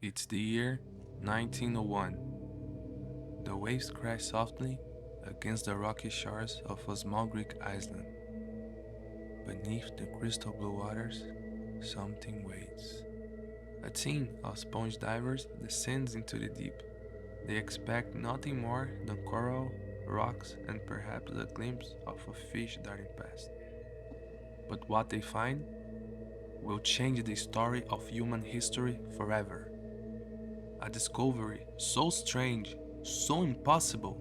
It's the year 1901. The waves crash softly against the rocky shores of a small Greek island. Beneath the crystal blue waters, something waits. A team of sponge divers descends into the deep. They expect nothing more than coral, rocks, and perhaps a glimpse of a fish darting past. But what they find will change the story of human history forever. A discovery so strange, so impossible,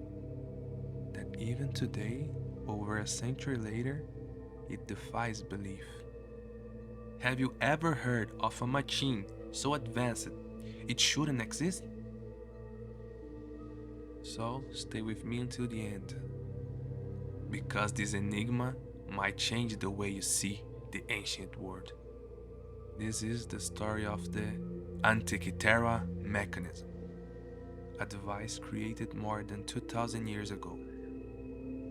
that even today, over a century later, it defies belief. Have you ever heard of a machine so advanced it shouldn't exist? So stay with me until the end, because this enigma might change the way you see the ancient world. This is the story of the Antikythera Mechanism, a device created more than 2000 years ago,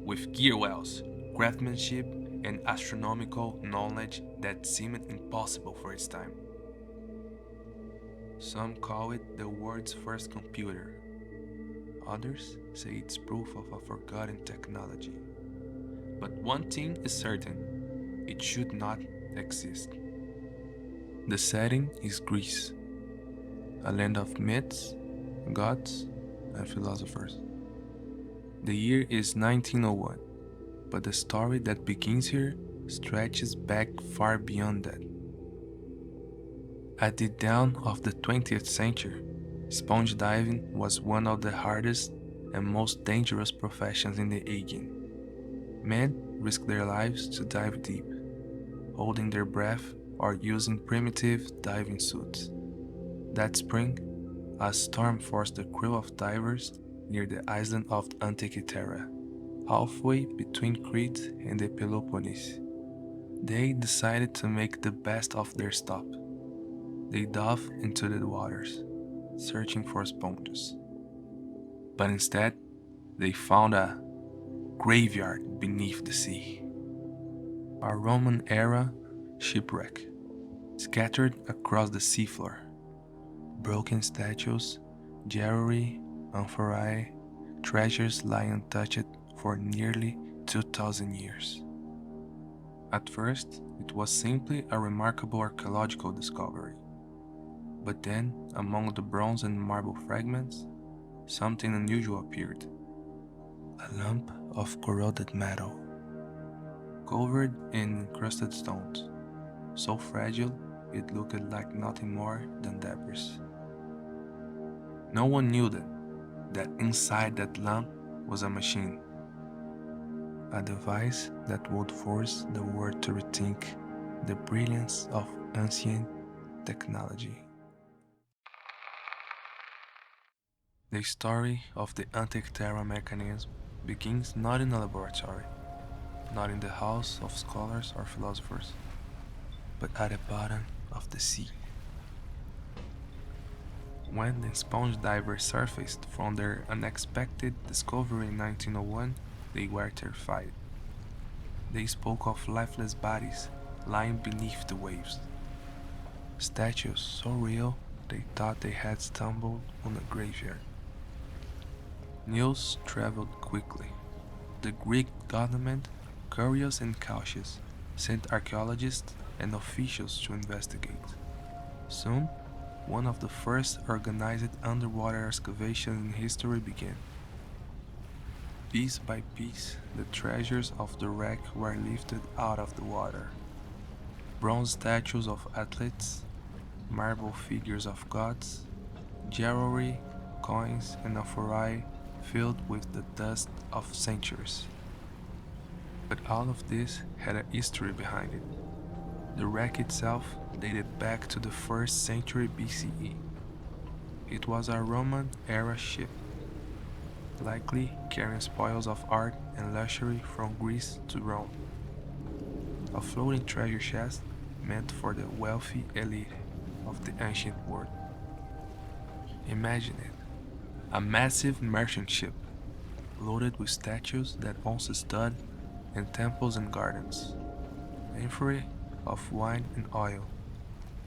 with gear wells, craftsmanship, and astronomical knowledge that seemed impossible for its time. Some call it the world's first computer. Others say it's proof of a forgotten technology. But one thing is certain, it should not exist. The setting is Greece, a land of myths, gods, and philosophers. The year is 1901, but the story that begins here stretches back far beyond that. At the dawn of the 20th century, sponge diving was one of the hardest and most dangerous professions in the Aegean. Men risked their lives to dive deep, holding their breath or using primitive diving suits. That spring, a storm forced the crew of divers near the island of Antikythera, halfway between Crete and the Peloponnese. They decided to make the best of their stop. They dove into the waters, searching for sponges. But instead, they found a graveyard beneath the sea. A Roman-era shipwreck, scattered across the seafloor. Broken statues, jewelry, amphorae, treasures lying untouched for nearly 2000 years. At first, it was simply a remarkable archaeological discovery. But then, among the bronze and marble fragments, something unusual appeared. A lump of corroded metal, covered in encrusted stones, so fragile it looked like nothing more than debris. No one knew that inside that lump was a machine, a device that would force the world to rethink the brilliance of ancient technology. The story of the Antikythera Mechanism begins not in a laboratory, not in the house of scholars or philosophers, but at the bottom of the sea. When the sponge divers surfaced from their unexpected discovery in 1901, they were terrified. They spoke of lifeless bodies lying beneath the waves. Statues so real they thought they had stumbled on a graveyard. News traveled quickly. The Greek government, curious and cautious, sent archaeologists and officials to investigate. Soon, one of the first organized underwater excavations in history began. Piece by piece, the treasures of the wreck were lifted out of the water. Bronze statues of athletes, marble figures of gods, jewelry, coins, and amphorae filled with the dust of centuries. But all of this had a history behind it. The wreck itself dated back to the 1st century BCE. It was a Roman-era ship, likely carrying spoils of art and luxury from Greece to Rome. A floating treasure chest meant for the wealthy elite of the ancient world. Imagine it. A massive merchant ship, loaded with statues that once stood in temples and gardens, amphorae of wine and oil,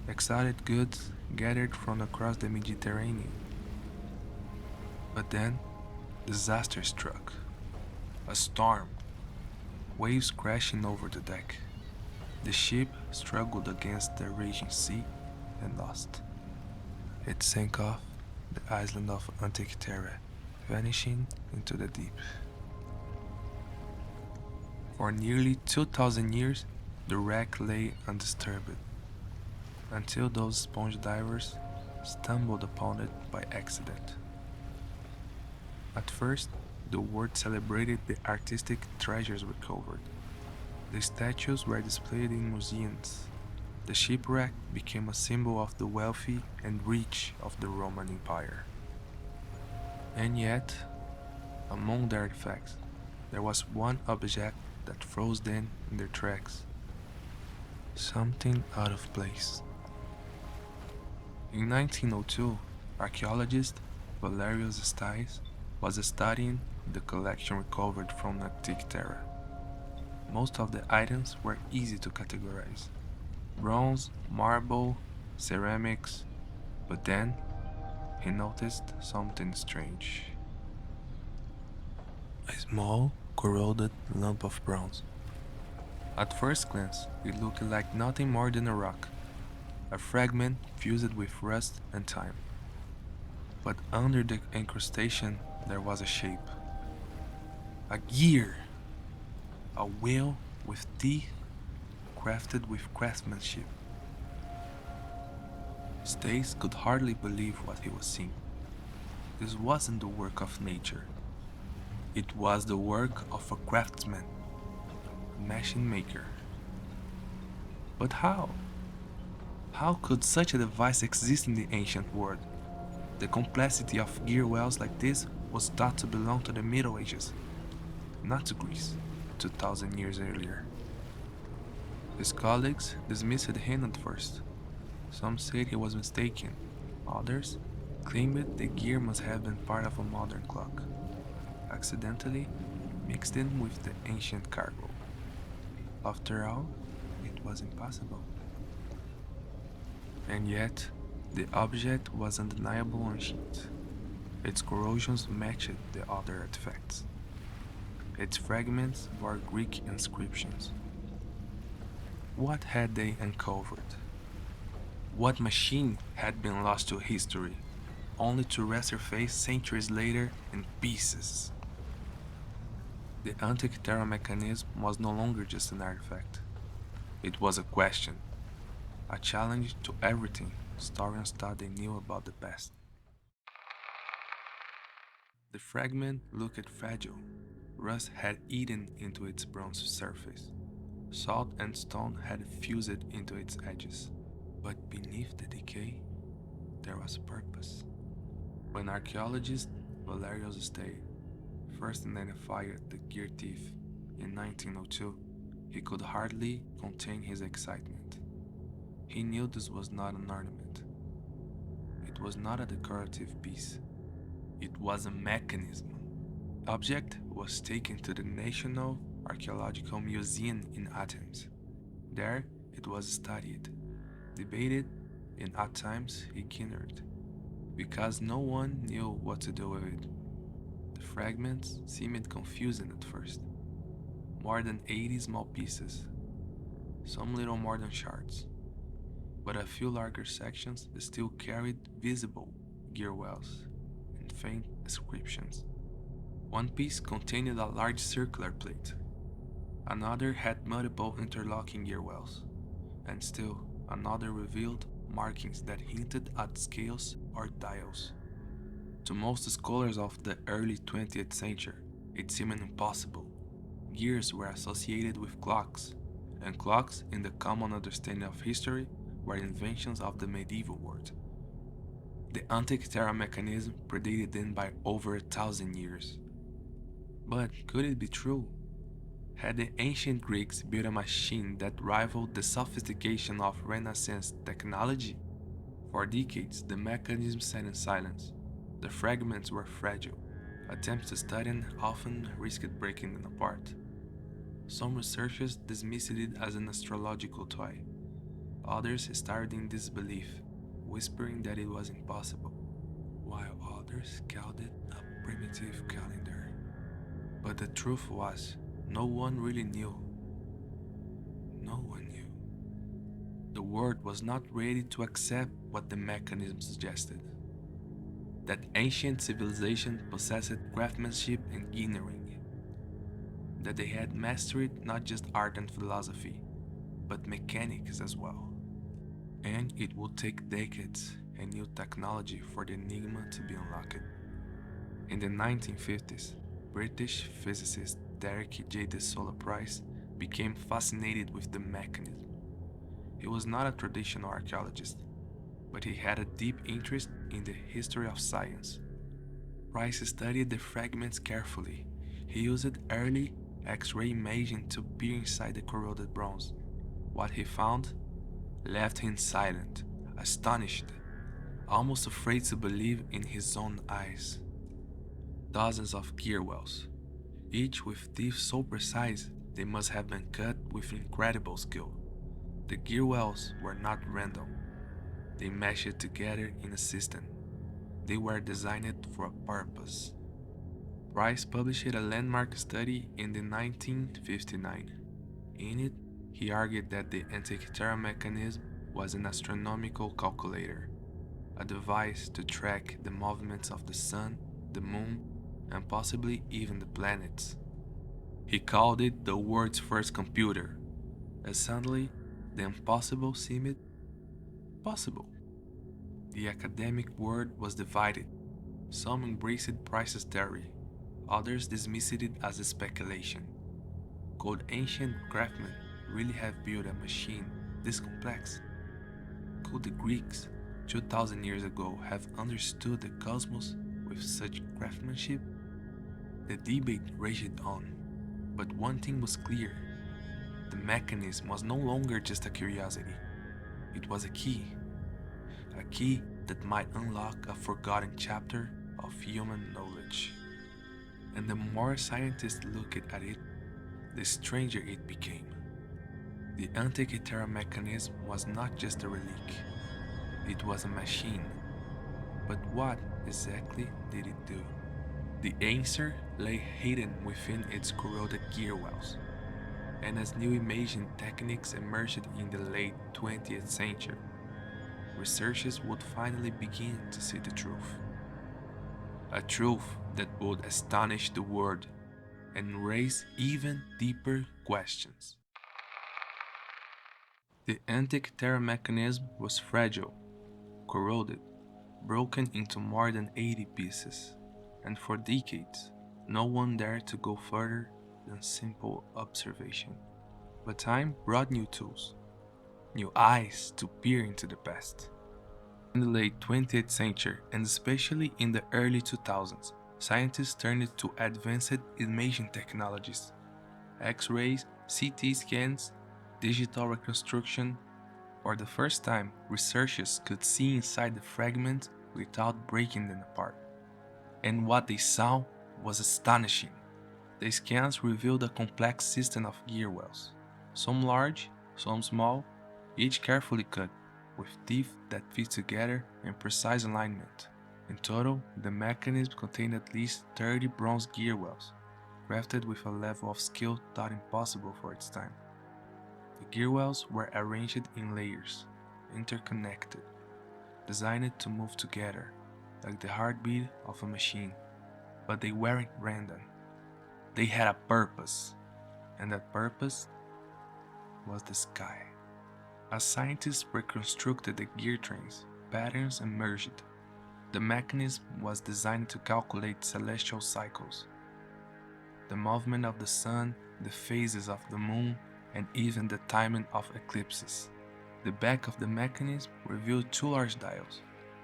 exotic goods gathered from across the Mediterranean. But then, disaster struck. A storm, waves crashing over the deck. The ship struggled against the raging sea and lost. It sank off the island of Antikythera, vanishing into the deep. For nearly 2,000 years, the wreck lay undisturbed, until those sponge divers stumbled upon it by accident. At first, the world celebrated the artistic treasures recovered. The statues were displayed in museums. The shipwreck became a symbol of the wealthy and rich of the Roman Empire. And yet, among the artifacts, there was one object that froze them in their tracks. Something out of place. In 1902, archaeologist Valerius Stais was studying the collection recovered from Antikythera. Most of the items were easy to categorize: bronze, marble, ceramics, but then he noticed something strange. A small, corroded lump of bronze. At first glance, it looked like nothing more than a rock, a fragment fused with rust and time. But under the incrustation, there was a shape. A gear! A wheel with teeth crafted with craftsmanship. Stace could hardly believe what he was seeing. This wasn't the work of nature. It was the work of a craftsman, a machine maker. But how? How could such a device exist in the ancient world? The complexity of gear wells like this was thought to belong to the Middle Ages, not to Greece, 2,000 years earlier. His colleagues dismissed him at first. Some said he was mistaken. Others claimed the gear must have been part of a modern clock, accidentally mixed in with the ancient cargo. After all, it was impossible. And yet, the object was undeniable on sheet. Its corrosions matched the other artifacts. Its fragments bore Greek inscriptions. What had they uncovered? What machine had been lost to history, only to resurface centuries later in pieces? The Antikythera Mechanism was no longer just an artifact. It was a question, a challenge to everything historians thought they knew about the past. The fragment looked fragile. Rust had eaten into its bronze surface. Salt and stone had fused into its edges. But beneath the decay, there was purpose. When archaeologist Valerius Stay first identified the gear teeth in 1902, he could hardly contain his excitement. He knew this was not an ornament. It was not a decorative piece. It was a mechanism. The object was taken to the National Archaeological Museum in Athens. There it was studied, debated, and at times ignored, because no one knew what to do with it. The fragments seemed confusing at first. More than 80 small pieces, some little more than shards, but a few larger sections still carried visible gear wells and faint inscriptions. One piece contained a large circular plate. Another had multiple interlocking gear wells, and still another revealed markings that hinted at scales or dials. To most scholars of the early 20th century, it seemed impossible. Gears were associated with clocks, and clocks, in the common understanding of history, were inventions of the medieval world. The Antikythera Mechanism predated them by over 1,000 years. But could it be true? Had the ancient Greeks built a machine that rivaled the sophistication of Renaissance technology? For decades, the mechanism sat in silence. The fragments were fragile. Attempts to study them often risked breaking them apart. Some researchers dismissed it as an astrological toy, Others started in disbelief, whispering that it was impossible, while others called it a primitive calendar. But the truth was, no one really knew. No one knew. The world was not ready to accept what the mechanism suggested. That ancient civilization possessed craftsmanship and engineering. That they had mastered not just art and philosophy, but mechanics as well. And it would take decades and new technology for the enigma to be unlocked. In the 1950s, British physicist Derek J. de Sola Price became fascinated with the mechanism. He was not a traditional archaeologist, but he had a deep interest in the history of science. Price studied the fragments carefully. He used early X-ray imaging to peer inside the corroded bronze. What he found left him silent, astonished, almost afraid to believe in his own eyes. Dozens of gear wells, each with teeth so precise they must have been cut with incredible skill. The gear wells were not random. They meshed together in a system. They were designed for a purpose. Price published a landmark study in 1959. In it, he argued that the Antikythera Mechanism was an astronomical calculator, a device to track the movements of the sun, the moon, and possibly even the planets. He called it the world's first computer, and suddenly the impossible seemed possible. The academic world was divided. Some embraced Price's theory, others dismissed it as a speculation. Could ancient craftsmen really have built a machine this complex? Could the Greeks, 2000 years ago, have understood the cosmos with such craftsmanship? The debate raged on, but one thing was clear. The mechanism was no longer just a curiosity. It was a key that might unlock a forgotten chapter of human knowledge. And the more scientists looked at it, the stranger it became. The Antikythera Mechanism was not just a relic, it was a machine. But what exactly did it do? The answer lay hidden within its corroded gear wells. And as new imaging techniques emerged in the late 20th century, researchers would finally begin to see the truth. A truth that would astonish the world and raise even deeper questions. The Antikythera Mechanism was fragile, corroded, broken into more than 80 pieces, and for decades, no one dared to go further than simple observation. But time brought new tools, new eyes to peer into the past. In the late 20th century, and especially in the early 2000s, scientists turned to advanced imaging technologies. X-rays, CT scans, digital reconstruction. For the first time, researchers could see inside the fragments without breaking them apart. And what they saw was astonishing. The scans revealed a complex system of gear wells, some large, some small, each carefully cut, with teeth that fit together in precise alignment. In total, the mechanism contained at least 30 bronze gear wells, crafted with a level of skill thought impossible for its time. The gear wells were arranged in layers, interconnected, designed to move together, like the heartbeat of a machine. But they weren't random. They had a purpose, and that purpose was the sky. As scientists reconstructed the gear trains, patterns emerged. The mechanism was designed to calculate celestial cycles, the movement of the sun, the phases of the moon, and even the timing of eclipses. The back of the mechanism revealed two large dials.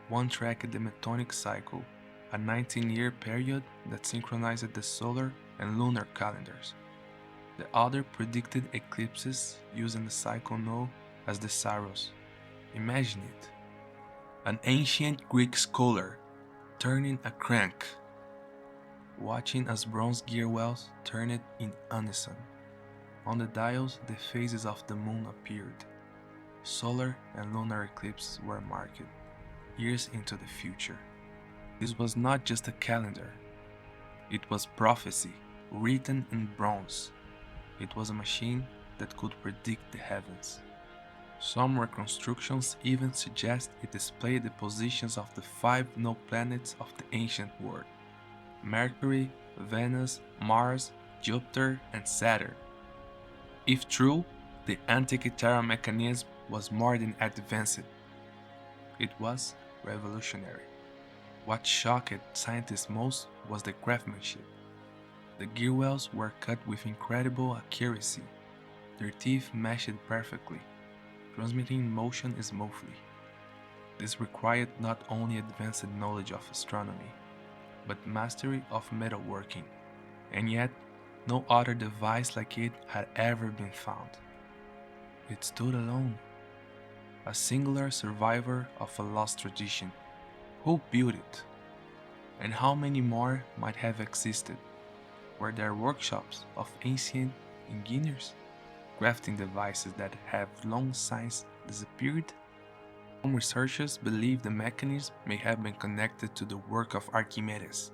One tracked the Metonic cycle, a 19-year period that synchronized the solar and lunar calendars. The other predicted eclipses using the cycle known as the Saros. Imagine it. An ancient Greek scholar turning a crank, watching as bronze gear wells turned in unison. On the dials, the phases of the moon appeared. Solar and lunar eclipses were marked, years into the future. This was not just a calendar, it was prophecy, written in bronze. It was a machine that could predict the heavens. Some reconstructions even suggest it displayed the positions of the 5 known planets of the ancient world: Mercury, Venus, Mars, Jupiter, and Saturn. If true, the Antikythera Mechanism was more than advanced. It was revolutionary. What shocked scientists most was the craftsmanship. The gear wells were cut with incredible accuracy. Their teeth meshed perfectly, transmitting motion smoothly. This required not only advanced knowledge of astronomy, but mastery of metalworking, and yet no other device like it had ever been found. It stood alone, a singular survivor of a lost tradition. Who built it? And how many more might have existed? Were there workshops of ancient engineers crafting devices that have long since disappeared? Some researchers believe the mechanism may have been connected to the work of Archimedes,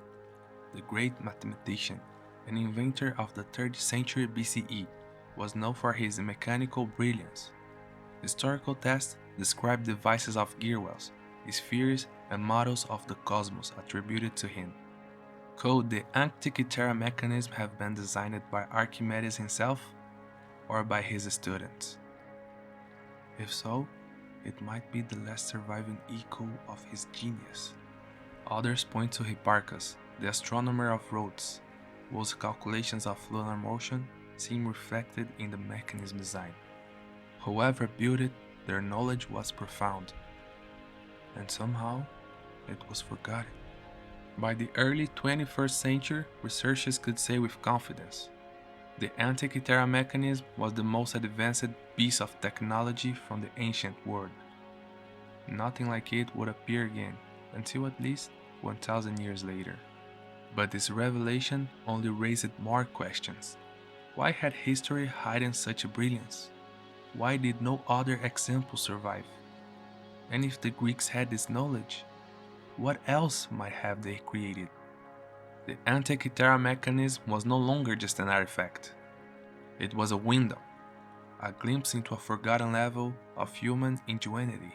the great mathematician and inventor of the 3rd century BCE, was known for his mechanical brilliance. Historical texts describe devices of gear wells, spheres, and models of the cosmos attributed to him. Could the Antikythera mechanism have been designed by Archimedes himself or by his students? If so, it might be the last surviving echo of his genius. Others point to Hipparchus, the astronomer of Rhodes, whose calculations of lunar motion seem reflected in the mechanism design. Whoever built it, their knowledge was profound, and somehow it was forgotten. By the early 21st century, researchers could say with confidence, the Antikythera mechanism was the most advanced piece of technology from the ancient world. Nothing like it would appear again until at least 1,000 years later. But this revelation only raised more questions. Why had history hidden such a brilliance? Why did no other example survive? And if the Greeks had this knowledge, what else might have they created? The Antikythera mechanism was no longer just an artifact. It was a window, a glimpse into a forgotten level of human ingenuity.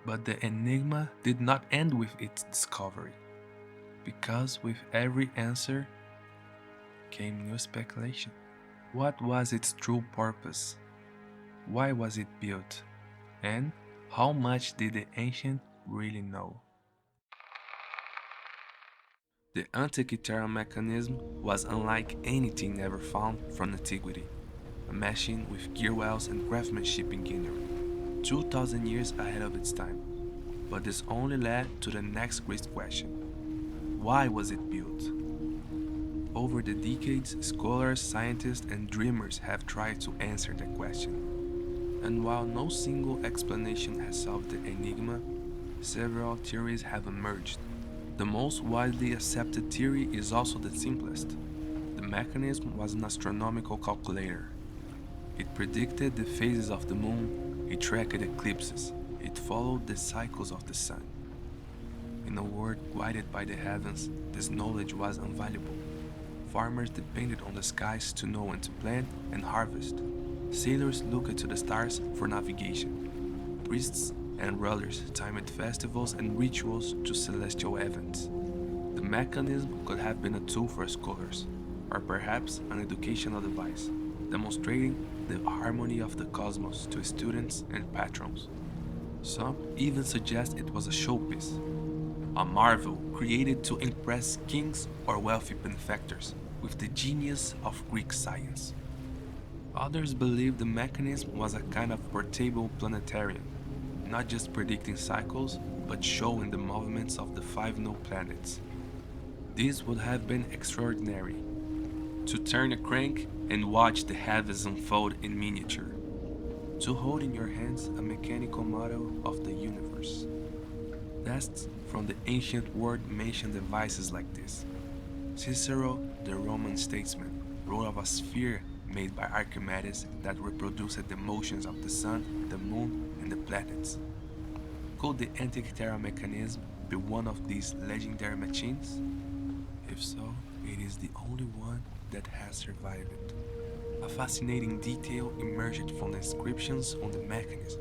But the enigma did not end with its discovery, because with every answer came new speculation. What was its true purpose? Why was it built? And how much did the ancients really know? The Antikythera mechanism was unlike anything ever found from antiquity, a machine with gear wells and craftsmanship engineering, 2,000 years ahead of its time. But this only led to the next great question. Why was it built? Over the decades, scholars, scientists, and dreamers have tried to answer that question. And while no single explanation has solved the enigma, several theories have emerged. The most widely accepted theory is also the simplest. The mechanism was an astronomical calculator. It predicted the phases of the moon, it tracked eclipses, it followed the cycles of the sun. In a world guided by the heavens, this knowledge was invaluable. Farmers depended on the skies to know when to plant and harvest. Sailors looked to the stars for navigation. Priests and rulers timed festivals and rituals to celestial events. The mechanism could have been a tool for scholars, or perhaps an educational device, demonstrating the harmony of the cosmos to students and patrons. Some even suggest it was a showpiece, a marvel created to impress kings or wealthy benefactors with the genius of Greek science. Others believe the mechanism was a kind of portable planetarium, not just predicting cycles, but showing the movements of the 5 known planets. This would have been extraordinary, to turn a crank and watch the heavens unfold in miniature, to hold in your hands a mechanical model of the universe. Texts from the ancient world mention devices like this. Cicero, the Roman statesman, wrote of a sphere made by Archimedes that reproduced the motions of the sun, the moon, planets. Could the Antikythera Mechanism be one of these legendary machines? If so, it is the only one that has survived. A fascinating detail emerged from the inscriptions on the mechanism.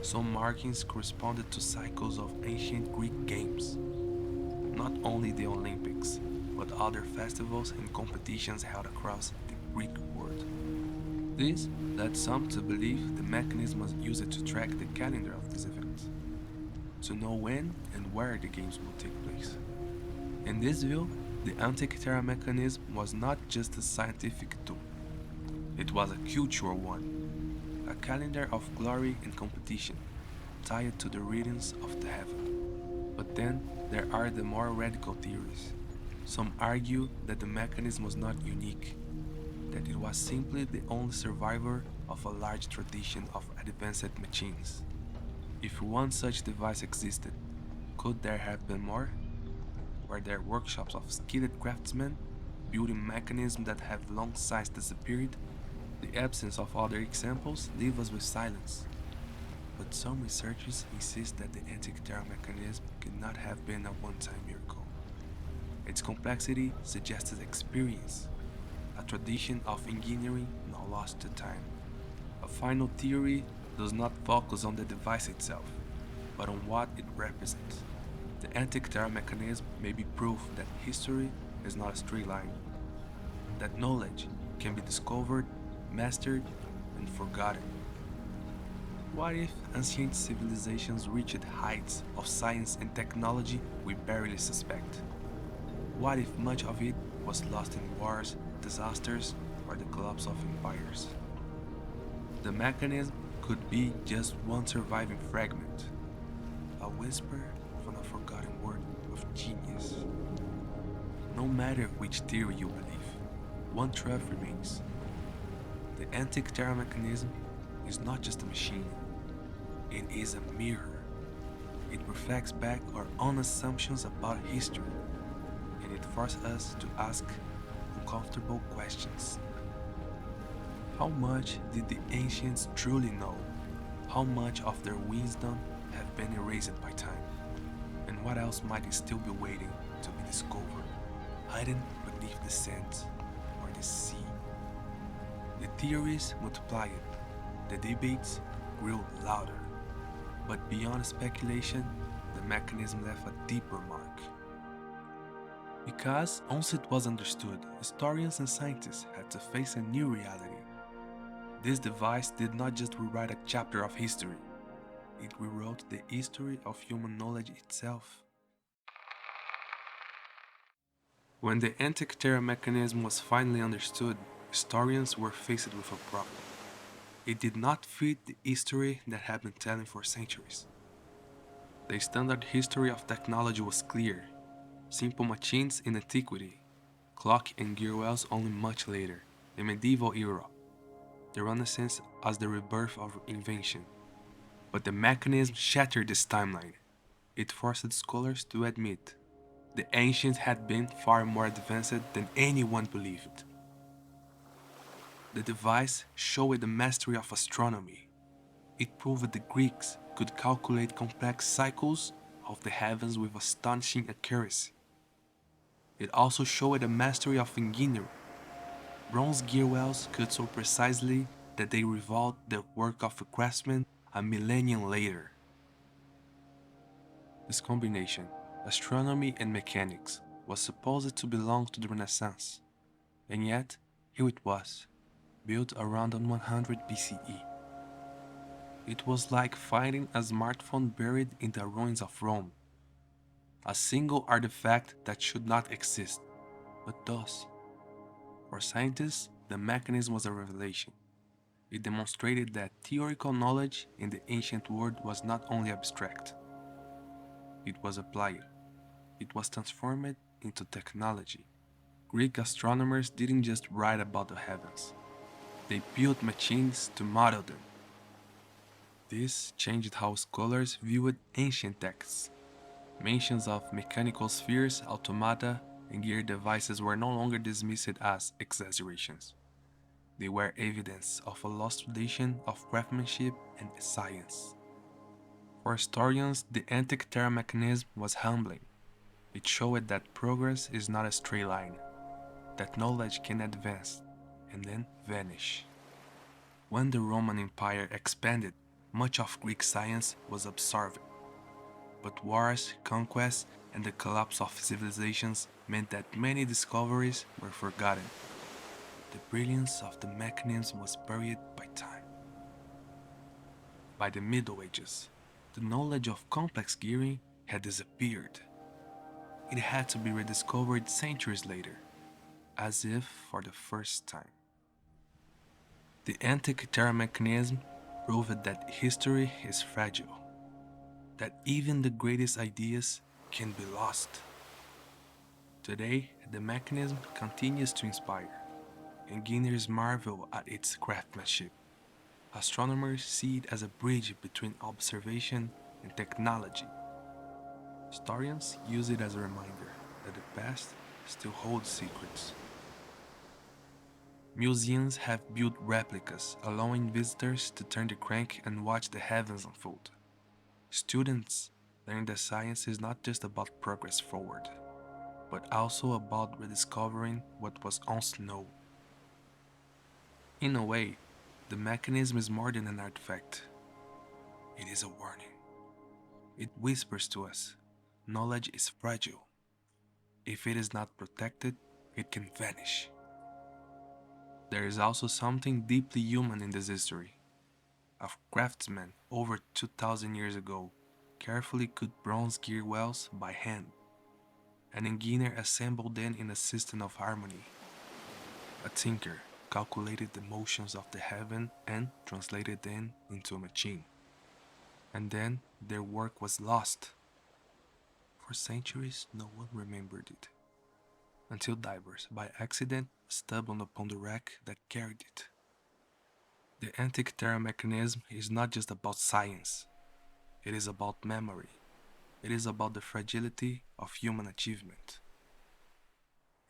Some markings corresponded to cycles of ancient Greek games. Not only the Olympics, but other festivals and competitions held across the Greek world. This led some to believe the mechanism was used to track the calendar of these events, to know when and where the games would take place. In this view, the Antikythera Mechanism was not just a scientific tool, it was a cultural one, a calendar of glory and competition, tied to the rhythms of the heaven. But then there are the more radical theories. Some argue that the mechanism was not unique, that it was simply the only survivor of a large tradition of advanced machines. If one such device existed, could there have been more? Were there workshops of skilled craftsmen building mechanisms that have long since disappeared? The absence of other examples leaves us with silence. But some researchers insist that the Antikythera mechanism could not have been a one-time miracle. Its complexity suggests experience, a tradition of engineering now lost to time. A final theory does not focus on the device itself, but on what it represents. The Antikythera mechanism may be proof that history is not a straight line, that knowledge can be discovered, mastered, and forgotten. What if ancient civilizations reached heights of science and technology we barely suspect? What if much of it was lost in wars, disasters, or the collapse of empires? The mechanism could be just one surviving fragment, a whisper from a forgotten word of genius. No matter which theory you believe, one truth remains. The Antikythera mechanism is not just a machine, it is a mirror. It reflects back our own assumptions about history, and it forces us to ask uncomfortable questions. How much did the ancients truly know? How much of their wisdom have been erased by time? And what else might still be waiting to be discovered, hidden beneath the sand or the sea? The theories multiplied, the debates grew louder, but beyond speculation, the mechanism left a deeper mark. Because once it was understood, historians and scientists had to face a new reality. This device did not just rewrite a chapter of history, it rewrote the history of human knowledge itself. When the Antikythera mechanism was finally understood, historians were faced with a problem. It did not fit the history that had been telling for centuries. The standard history of technology was clear: simple machines in antiquity, clock and gear wheels only much later, the medieval era, the Renaissance as the rebirth of invention. But the mechanism shattered this timeline. It forced scholars to admit the ancients had been far more advanced than anyone believed. The device showed the mastery of astronomy. It proved the Greeks could calculate complex cycles of the heavens with astonishing accuracy. It also showed the mastery of engineering. Bronze gear wheels cut so precisely that they revolved the work of a craftsman a millennium later. This combination, astronomy and mechanics, was supposed to belong to the Renaissance, and yet here it was, built around 100 BCE. It was like finding a smartphone buried in the ruins of Rome. A single artifact that should not exist, but does. For scientists, the mechanism was a revelation. It demonstrated that theoretical knowledge in the ancient world was not only abstract. It was applied. It was transformed into technology. Greek astronomers didn't just write about the heavens. They built machines to model them. This changed how scholars viewed ancient texts. Mentions of mechanical spheres, automata, and gear devices were no longer dismissed as exaggerations. They were evidence of a lost tradition of craftsmanship and science. For historians, the Antikythera Mechanism was humbling. It showed that progress is not a straight line, that knowledge can advance and then vanish. When the Roman Empire expanded, much of Greek science was absorbed. But wars, conquests, and the collapse of civilizations meant that many discoveries were forgotten. The brilliance of the mechanism was buried by time. By the Middle Ages, the knowledge of complex gearing had disappeared. It had to be rediscovered centuries later, as if for the first time. The Antikythera Mechanism proved that history is fragile, that even the greatest ideas can be lost. Today, the mechanism continues to inspire, and beginners marvel at its craftsmanship. Astronomers see it as a bridge between observation and technology. Historians use it as a reminder that the past still holds secrets. Museums have built replicas, allowing visitors to turn the crank and watch the heavens unfold. Students learn that science is not just about progress forward, but also about rediscovering what was once known. In a way, the mechanism is more than an artifact. It is a warning. It whispers to us, knowledge is fragile. If it is not protected, it can vanish. There is also something deeply human in this history. A craftsman over 2000 years ago carefully cut bronze gear wells by hand. An engineer assembled them in a system of harmony. A tinker calculated the motions of the heaven and translated them into a machine. And then their work was lost. For centuries, no one remembered it, until divers, by accident, stumbled upon the wreck that carried it. The Antikythera Mechanism is not just about science. It is about memory. It is about the fragility of human achievement.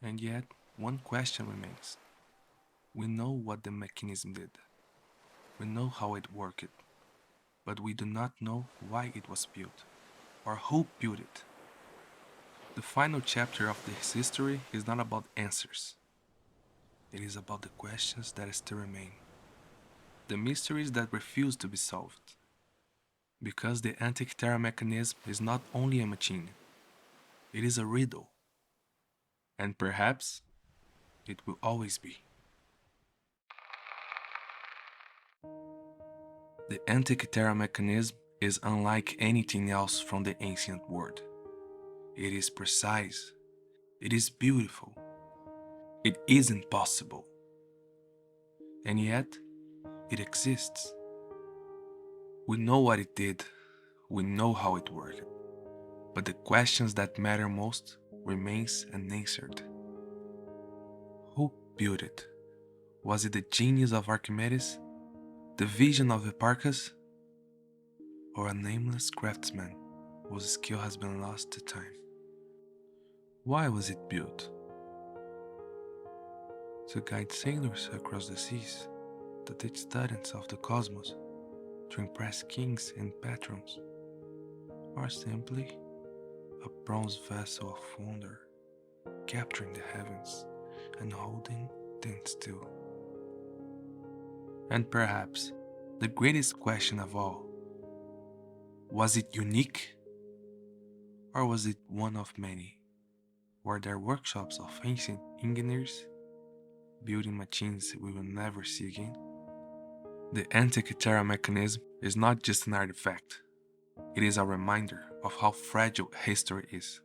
And yet, one question remains. We know what the mechanism did. We know how it worked. But we do not know why it was built, or who built it. The final chapter of this history is not about answers. It is about the questions that still remain. The mysteries that refuse to be solved. Because the Antikythera Mechanism is not only a machine, it is a riddle. And perhaps it will always be. The Antikythera Mechanism is unlike anything else from the ancient world. It is precise. It is beautiful. It isn't possible. And yet, it exists. We know what it did. We know how it worked. But the questions that matter most remains unanswered. Who built it? Was it the genius of Archimedes? The vision of Hipparchus? Or a nameless craftsman whose skill has been lost to time? Why was it built? To guide sailors across the seas, to teach students of the cosmos, to impress kings and patrons, or simply a bronze vessel of wonder, capturing the heavens and holding them still. And perhaps the greatest question of all, was it unique? Or was it one of many? Were there workshops of ancient engineers building machines we will never see again? The Antikythera Mechanism is not just an artifact. It is a reminder of how fragile history is,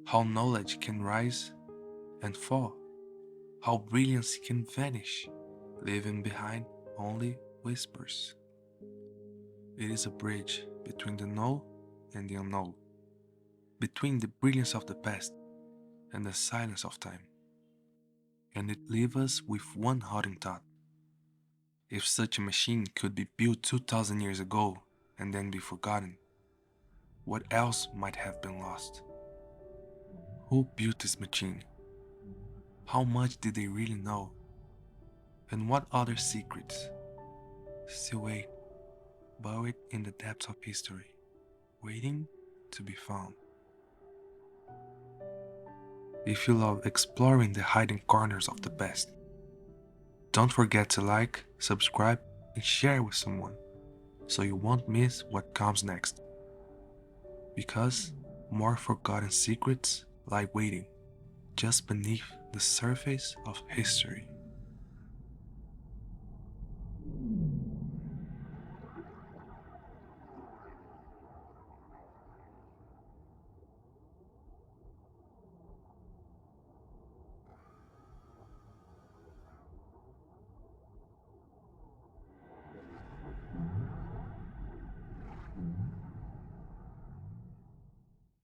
how knowledge can rise and fall, how brilliance can vanish, leaving behind only whispers. It is a bridge between the known and the unknown, between the brilliance of the past and the silence of time. And it leaves us with one haunting thought. If such a machine could be built 2000 years ago and then be forgotten, what else might have been lost? Who built this machine? How much did they really know? And what other secrets still wait buried in the depths of history, waiting to be found. If you love exploring the hidden corners of the past, don't forget to like, subscribe, and share with someone so you won't miss what comes next. Because more forgotten secrets lie waiting just beneath the surface of history.